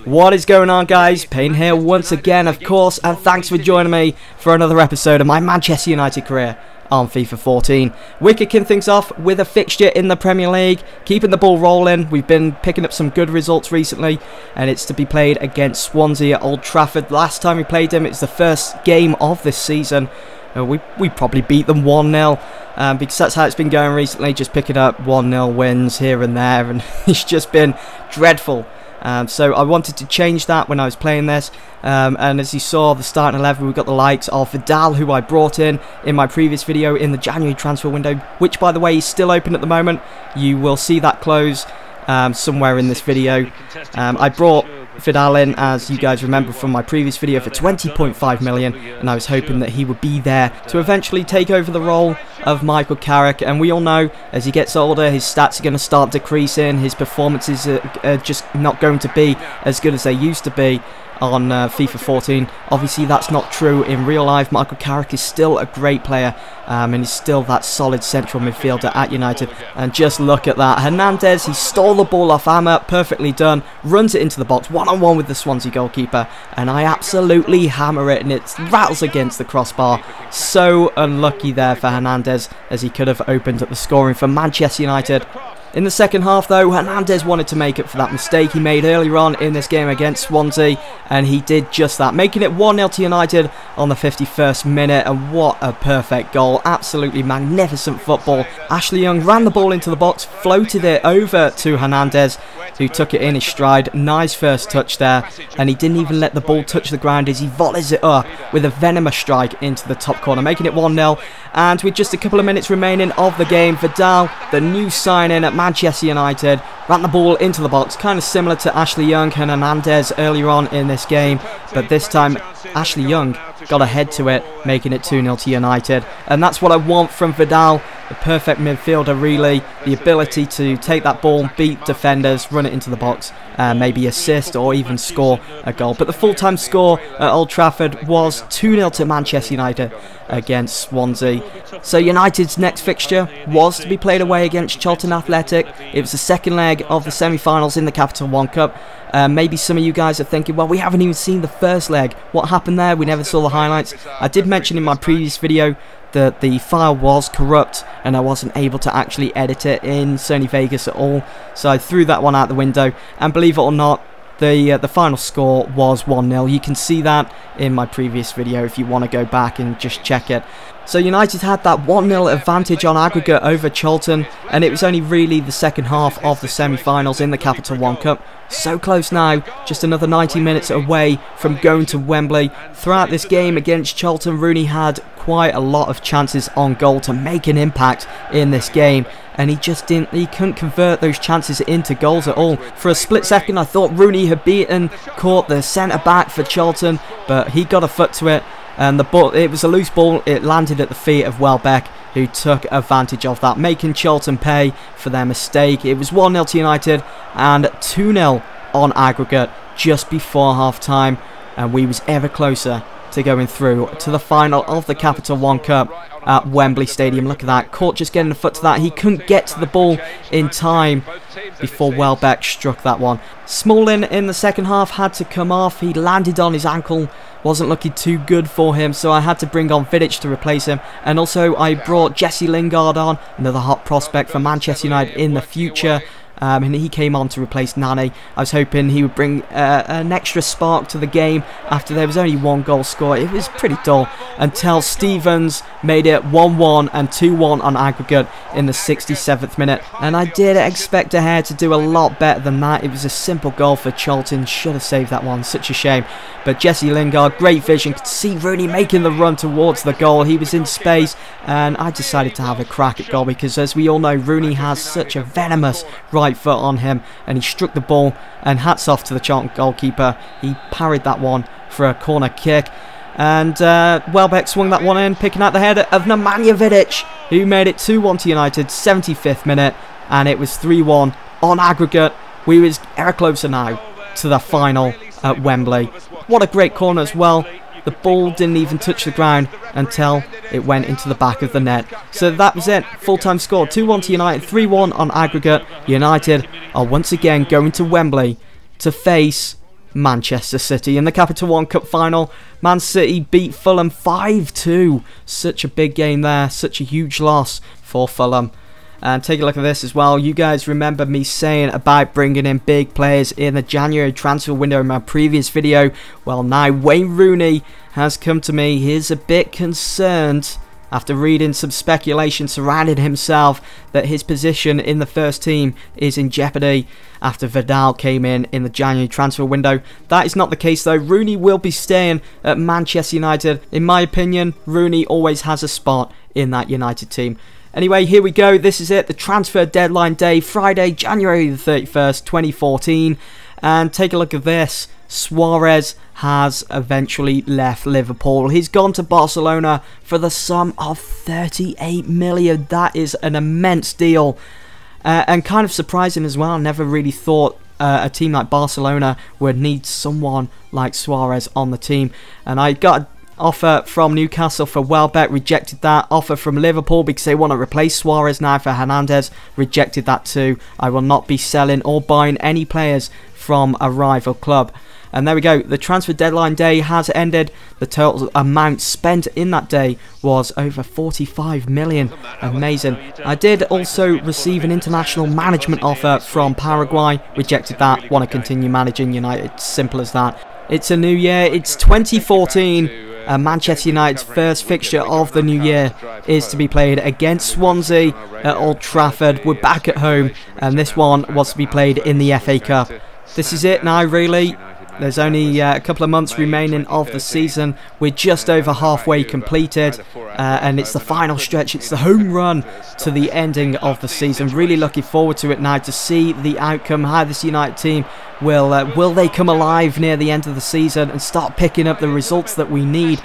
What is going on, guys? Payne here once again, of course, and thanks for joining me for another episode of my Manchester United career on FIFA 14. We're kicking things off with a fixture in the Premier League, keeping the ball rolling. We've been picking up some good results recently, and it's to be played against Swansea at Old Trafford. Last time we played them, it's the first game of this season. We probably beat them 1-0 because that's how it's been going recently, just picking up 1-0 wins here and there, and it's just been dreadful. So I wanted to change that when I was playing this, and as you saw, the starting 11, we've got the likes of Vidal, who I brought in my previous video in the January transfer window, which by the way is still open at the moment. You will see that close somewhere in this video. I brought Vidal in, as you guys remember from my previous video, for 20.5 million, and I was hoping that he would be there to eventually take over the role of Michael Carrick. And we all know, as he gets older, his stats are going to start decreasing, his performances are just not going to be as good as they used to be on FIFA 14. Obviously that's not true in real life. Michael Carrick is still a great player, and he's still that solid central midfielder at United. And just look at that, Hernandez, he stole the ball off Amma, perfectly done, runs it into the box, one-on-one with the Swansea goalkeeper, and I absolutely hammer it, and it rattles against the crossbar. So unlucky there for Hernandez, as he could have opened up the scoring for Manchester United. In the second half though, Hernandez wanted to make up for that mistake he made earlier on in this game against Swansea, and he did just that, making it 1-0 to United on the 51st minute, and what a perfect goal. Absolutely magnificent football. Ashley Young ran the ball into the box, floated it over to Hernandez, who took it in his stride. Nice first touch there, and he didn't even let the ball touch the ground as he volleys it up with a venomous strike into the top corner, making it 1-0. And with just a couple of minutes remaining of the game, Vidal, the new signing at Manchester United, ran the ball into the box, kind of similar to Ashley Young and Hernandez earlier on in this game, but this time Ashley Young got ahead to it, making it 2-0 to United. And that's what I want from Vidal, the perfect midfielder really, the ability to take that ball, beat defenders, run it into the box, maybe assist or even score a goal. But the full-time score at Old Trafford was 2-0 to Manchester United against Swansea. So United's next fixture was to be played away against Charlton Athletic. It was the second leg of the semi-finals in the Capital One Cup. Maybe some of you guys are thinking, well, we haven't even seen the first leg. What happened there? We never saw the highlights. I did mention in my previous video that the file was corrupt and I wasn't able to actually edit it in Sony Vegas at all, so I threw that one out the window. And believe it or not, the final score was 1-0. You can see that in my previous video if you want to go back and just check it. So United had that 1-0 advantage on aggregate over Charlton, and it was only really the second half of the semi-finals in the Capital One Cup. So close now, just another 90 minutes away from going to Wembley. Throughout this game against Charlton, Rooney had quite a lot of chances on goal to make an impact in this game, and he couldn't convert those chances into goals at all. For a split second I thought Rooney had caught the centre back for Charlton, but he got a foot to it, and the ball, it was a loose ball, it landed at the feet of Welbeck, who took advantage of that, making Charlton pay for their mistake. It was 1-0 to United and 2-0 on aggregate just before half time, and we was ever closer to going through to the final of the Capital One Cup at Wembley Stadium. Look at that, Court just getting a foot to that. He couldn't get to the ball in time before Welbeck struck that one. Smalling in the second half had to come off. He landed on his ankle, wasn't looking too good for him, so I had to bring on Vidic to replace him. And also I brought Jesse Lingard on, another hot prospect for Manchester United in the future. And he came on to replace Nani. I was hoping he would bring an extra spark to the game after there was only one goal scored. It was pretty dull until Stevens made it 1-1 and 2-1 on aggregate in the 67th minute. And I did expect De Gea to do a lot better than that. It was a simple goal for Charlton. Should have saved that one. Such a shame. But Jesse Lingard, great vision. Could see Rooney making the run towards the goal. He was in space, and I decided to have a crack at goal because, as we all know, Rooney has such a venomous right foot on him, and he struck the ball, and hats off to the Charlton goalkeeper. He parried that one for a corner kick, and Welbeck swung that one in, picking out the header of Nemanja Vidic, who made it 2-1 to United, 75th minute, and it was 3-1 on aggregate. We was ever closer now to the final at Wembley. What a great corner as well. The ball didn't even touch the ground until it went into the back of the net. So that was it. Full-time score 2-1 to United, 3-1 on aggregate. United are once again going to Wembley to face Manchester City. In the Capital One Cup final, Man City beat Fulham 5-2. Such a big game there, such a huge loss for Fulham. And take a look at this as well. You guys remember me saying about bringing in big players in the January transfer window in my previous video. Well, now Wayne Rooney has come to me. He's a bit concerned after reading some speculation surrounding himself that his position in the first team is in jeopardy after Vidal came in the January transfer window. That is not the case though. Rooney will be staying at Manchester United. In my opinion, Rooney always has a spot in that United team. Anyway, here we go. This is it. The transfer deadline day, Friday, January the 31st, 2014. And take a look at this. Suarez has eventually left Liverpool. He's gone to Barcelona for the sum of 38 million. That is an immense deal. And kind of surprising as well. Never really thought a team like Barcelona would need someone like Suarez on the team. And I got offer from Newcastle for Welbeck, rejected that. Offer from Liverpool because they want to replace Suarez now for Hernandez, rejected that too. I will not be selling or buying any players from a rival club. And there we go, the transfer deadline day has ended. The total amount spent in that day was over 45 million. Amazing. I did also receive an international management offer from Paraguay, rejected that. Want to continue managing United, simple as that. It's a new year, it's 2014. Manchester United's first fixture of the new year is to be played against Swansea at Old Trafford. We're back at home, and this one was to be played in the FA Cup. This is it now, really. There's only a couple of months remaining of the season. We're just over halfway completed, and it's the final stretch. It's the home run to the ending of the season. Really looking forward to it now to see the outcome, how this United team will they come alive near the end of the season and start picking up the results that we need.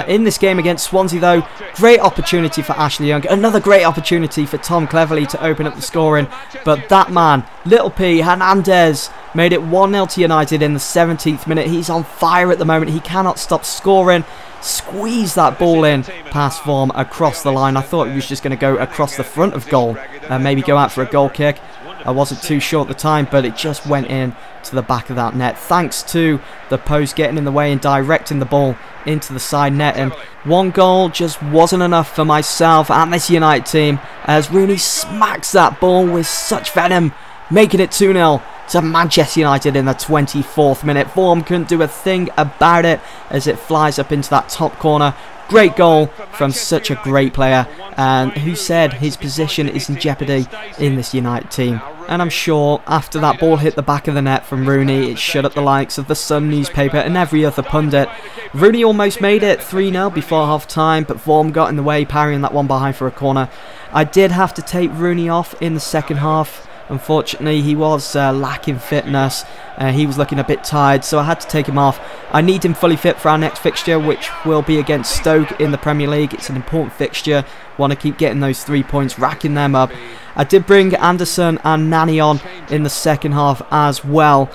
In this game against Swansea though, great opportunity for Ashley Young, another great opportunity for Tom Cleverley to open up the scoring, but that man, Little P, Hernandez, made it 1-0 to United in the 17th minute. He's on fire at the moment, he cannot stop scoring. Squeeze that ball in past Vorm across the line. I thought he was just going to go across the front of goal and maybe go out for a goal kick. I wasn't too sure at the time, but it just went in to the back of that net, thanks to the post getting in the way and directing the ball into the side net. And one goal just wasn't enough for myself and this United team, as Rooney smacks that ball with such venom, making it 2-0 to Manchester United in the 24th minute. Vorm couldn't do a thing about it as it flies up into that top corner. Great goal from such a great player, and who said his position is in jeopardy in this United team. And I'm sure after that ball hit the back of the net from Rooney, it shut up the likes of the Sun newspaper and every other pundit. Rooney almost made it 3-0 before half time, but Vorm got in the way, parrying that one behind for a corner. I did have to take Rooney off in the second half. Unfortunately, he was lacking fitness. He was looking a bit tired, so I had to take him off. I need him fully fit for our next fixture, which will be against Stoke in the Premier League. It's an important fixture. Want to keep getting those 3 points, racking them up. I did bring Anderson and Nani on in the second half as well.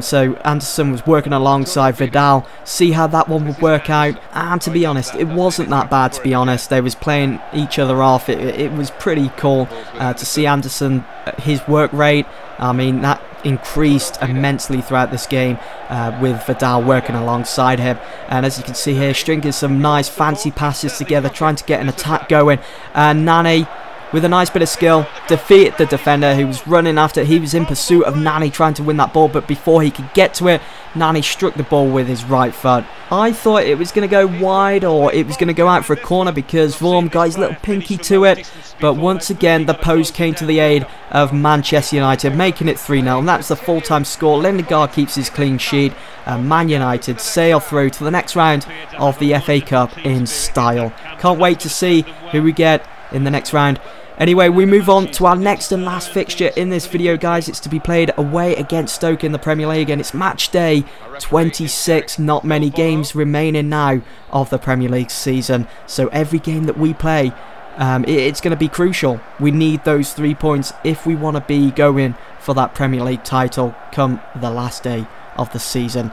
So Anderson was working alongside Vidal. See how that one would work out. And to be honest, it wasn't that bad, to be honest. They was playing each other off. It was pretty cool to see Anderson, his work rate. I mean, that increased immensely throughout this game with Vidal working alongside him. And as you can see here, stringing some nice fancy passes together, trying to get an attack going. And Nani, with a nice bit of skill, defeated the defender who was running after. He was in pursuit of Nani, trying to win that ball, but before he could get to it, Nani struck the ball with his right foot. I thought it was going to go wide, or it was going to go out for a corner, because Vorm got his little pinky to it, but once again the post came to the aid of Manchester United, making it 3-0, and that's the full-time score. Lindegaard keeps his clean sheet, and Man United sail through to the next round of the FA Cup in style. Can't wait to see who we get in the next round. Anyway, we move on to our next and last fixture in this video, guys. It's to be played away against Stoke in the Premier League, and it's match day 26. Not many games remaining now of the Premier League season, so every game that we play, it's going to be crucial. We need those 3 points if we want to be going for that Premier League title come the last day of the season.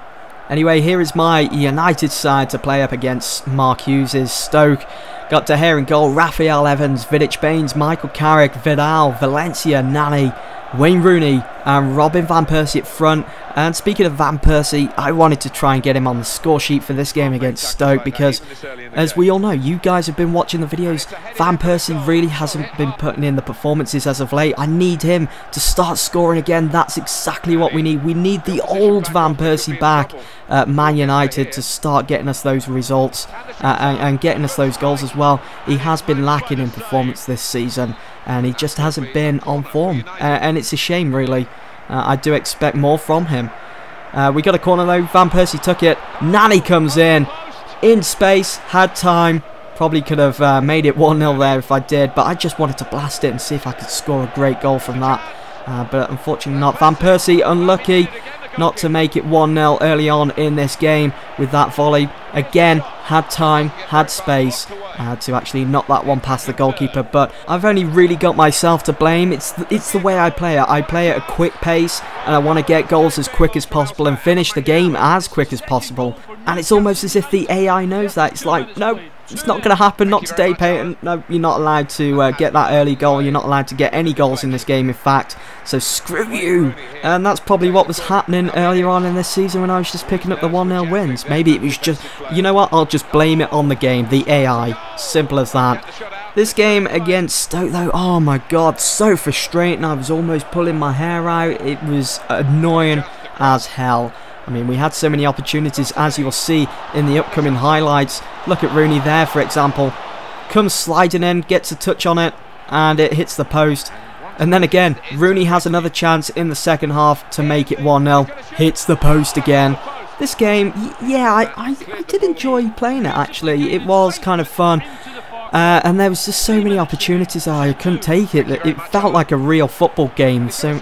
Anyway, here is my United side to play up against Mark Hughes' Stoke. Got De Gea in goal, Raphael Evans, Vidic Baines, Michael Carrick, Vidal, Valencia, Nani, Wayne Rooney and Robin Van Persie up front. And speaking of Van Persie, I wanted to try and get him on the score sheet for this game against Stoke because, as we all know, you guys have been watching the videos, Van Persie really hasn't been putting in the performances as of late. I need him to start scoring again. That's exactly what we need. We need the old Van Persie back at Man United to start getting us those results and getting us those goals as well. He has been lacking in performance this season and he just hasn't been on form, and it's a shame really. I do expect more from him. We got a corner though. Van Persie took it. Nani comes in space, had time. Probably could have made it 1-0 there if I did, but I just wanted to blast it and see if I could score a great goal from that. But unfortunately not. Van Persie unlucky not to make it 1-0 early on in this game with that volley. Again, had time, had space to actually knock that one past the goalkeeper, but I've only really got myself to blame. It's the way I play it. I play at a quick pace and I want to get goals as quick as possible and finish the game as quick as possible. And it's almost as if the AI knows that. It's like, no, it's not going to happen, not today, Payton. No, you're not allowed to get that early goal. You're not allowed to get any goals in this game, in fact. So screw you. And that's probably what was happening earlier on in this season when I was just picking up the 1-0 wins. Maybe it was just, you know what, I'll just blame it on the game, the AI. Simple as that. This game against Stoke though, oh my god, so frustrating. I was almost pulling my hair out. It was annoying as hell. I mean, we had so many opportunities, as you'll see in the upcoming highlights. Look at Rooney there, for example. Comes sliding in, gets a touch on it, and it hits the post. And then again, Rooney has another chance in the second half to make it 1-0. Hits the post again. This game, yeah, I did enjoy playing it, actually. It was kind of fun. And there was just so many opportunities I couldn't take it. It felt like a real football game. So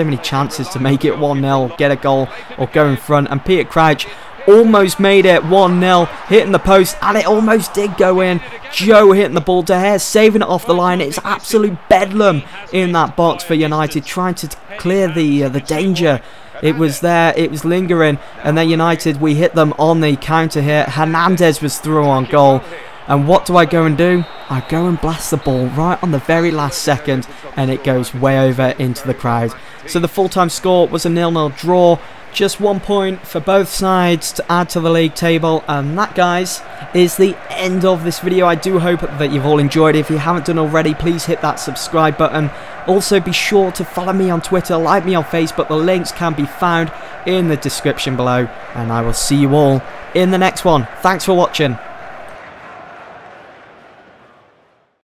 many chances to make it 1-0, get a goal or go in front, and Peter Crouch almost made it 1-0, hitting the post, and it almost did go in. Joe hitting the ball, De Gea saving it off the line. It's absolute bedlam in that box for United, trying to clear the danger. It was there, it was lingering, and then United, we hit them on the counter here. Hernandez was through on goal. And what do I go and do? I go and blast the ball right on the very last second, and it goes way over into the crowd. So the full-time score was a 0-0 draw. Just 1 point for both sides to add to the league table. And that, guys, is the end of this video. I do hope that you've all enjoyed it. If you haven't done already, please hit that subscribe button. Also, be sure to follow me on Twitter, like me on Facebook. The links can be found in the description below. And I will see you all in the next one. Thanks for watching.